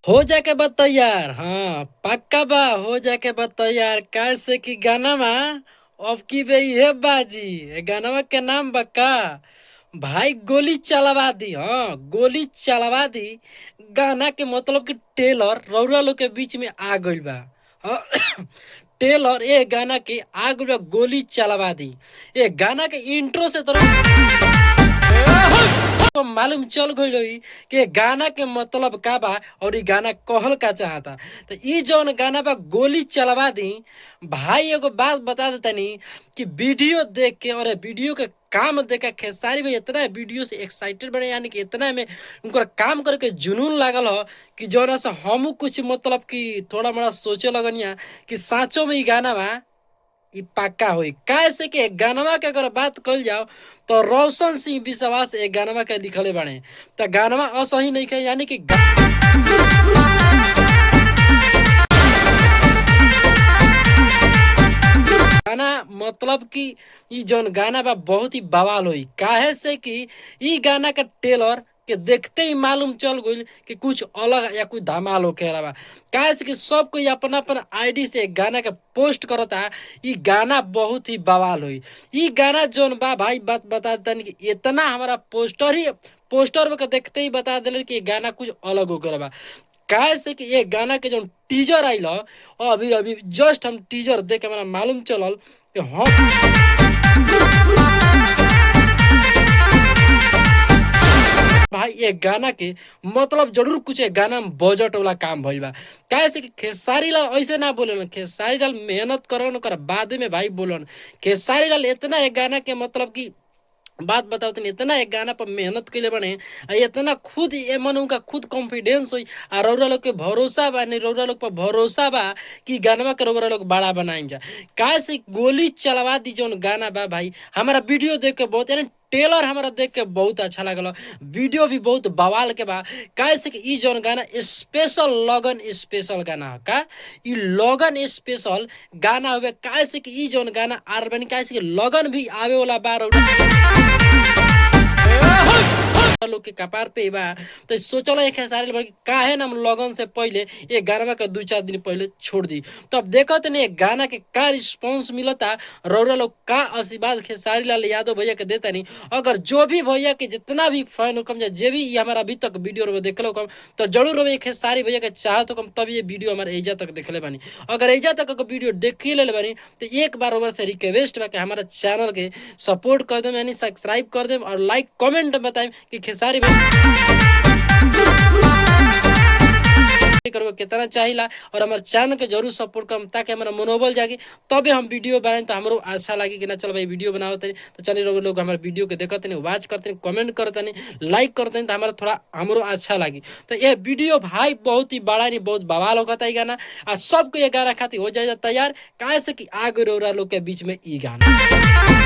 हो जाके बा तैयार। हाँ पक्का बा, हो जाके बा तैयार। कैसे कि गाना में अब की बे ये बाजी गाना के नाम बका भाई गोली चलवा दी। हाँ गोली चलवा दी। गाना के मतलब कि टेलर रौरा लोग के बीच में आ गइल बा। हाँ, टेलर ये गाना के आ गइल बा, गोली चलवा दी। ये गाना के इंट्रो से तो तो मालूम चल गई रही कि गाना के मतलब का बा और ई गाना कहल का चाहता। तो ई जौन गाना बा गोली चलवा दी। भाई एगो बात बता देतनी कि वीडियो देख के और वीडियो के काम देख के खेसारी भाई इतना वीडियो से एक्साइटेड बने, यानी कि इतना में उनका काम करके जुनून लागल हो कि जौना से हमू कुछ मतलब कि थोड़ा मोड़ा सोचे लगनिया कि साँचो में ई गाना बा ई पक्का होई। कैसे कि गानवा के अगर बात कल जाओ तो रोशन सिंह विश्वास एक गानवा के लिखले बाड़े। तो गानवा असही नहीं खे, यानी कि गाना मतलब कि ई जौन गाना बा बहुत ही बवाल होई। काहे से कि ई गाना का टेलर के देखते ही मालूम चल गइल कि कुछ अलग या कुछ धमाल होके रहा बा। काहे से कि सब कोई अपना अपन आईडी से गाना के पोस्ट करता। ई गाना बहुत ही बवाल होई। ई गाना जौन बा भाई बात बता देतनी कि इतना हमारा पोस्टर के देखते ही बता दिले कि ये गाना कुछ अलग होके रहा बा। काहे से कि ये गाना के जो टीजर आइल ह, अभी अभी जस्ट हम टीजर देख के हमरा मालूम चलल कि भाई ये गाना के मतलब जरूर कुछ एक गाना में बजट वाला काम भइल बा। काहे से कि खेसारी लाल ऐसे ना बोलन, खेसारी लाल मेहनत करन ओकर बाद में भाई बोलन। खेसारी लाल इतना एक गाना के मतलब कि बात बताओ तनी इतना एक गाना पर मेहनत के लिए बने आ इतना खुद ये मन उनका खुद कॉन्फिडेंस हुई आ रौरा लोग के भरोसा बा, नहीं रौरा लोग पर भरोसा बा कि गानवा के रौरा लोग बड़ा बनाएम जा। काहे से गोली चलवा दी जौन गाना बा भाई हमारा वीडियो देख के बहुत, यानी टेलर हमारा देख के बहुत अच्छा लगल। वीडियो भी बहुत बवाल के बा। काहे से कि ई जौन गाना स्पेशल लगन स्पेशल गाना है का, ई लगन स्पेशल गाना हुए। काहे से कि ई जौन गाना आर बनी, काहे से कि लगन भी आवे वाला बा लोग के कपार पे बा। तो सोचल है खेसारी लाल कि काहे ना हम लगन से पहले ये गाना के 2-4 दिन पहले छोड़ दी। तो अब देखत नहीं गाना के का रिस्पांस मिलता, रौरा लोग का आशीर्वाद खेसारी लाल यादव भैया के देता नहीं। अगर जो भी भैया के जितना भी फैन हो कम जे भी ये हमारा अभी तक वीडियो देखलो कम, तो जरूर रहे खेसारी भैया के चाहत कम तब ये वीडियो हमारे एजा तक देखले बानी। अगर एजा तक अगर वीडियो देख ही ले बानी तो एक बार ओवर से रिक्वेस्ट बा कि हमारा चैनल के सपोर्ट कर देम, यानी सब्सक्राइब कर देम और लाइक कमेंट बताएं कि खेसारी करबो कितना चाहिला और हमारे चैनल के जरूर सपोर्ट करम ताकि हमारा मनोबल जागे, तबे हम वीडियो बनाएं तो हमरो अच्छा लगे कि ना चल भाई वीडियो बनाओ तनी। तो चलिए लोग हमारे वीडियो के देखते नहीं, वॉच करते नहीं, कमेंट करते नहीं, लाइक करते नहीं, तो हमारा थोड़ा हमरो अच्छा लगी। तो ये वीडियो भाई बहुत ही बड़ा नहीं बहुत बवाल होगा था गाना और सबको ये गाना खातिर हो जाएगा तैयार। काहे से कि आगे रो रहा लोग के बीच में ई गाना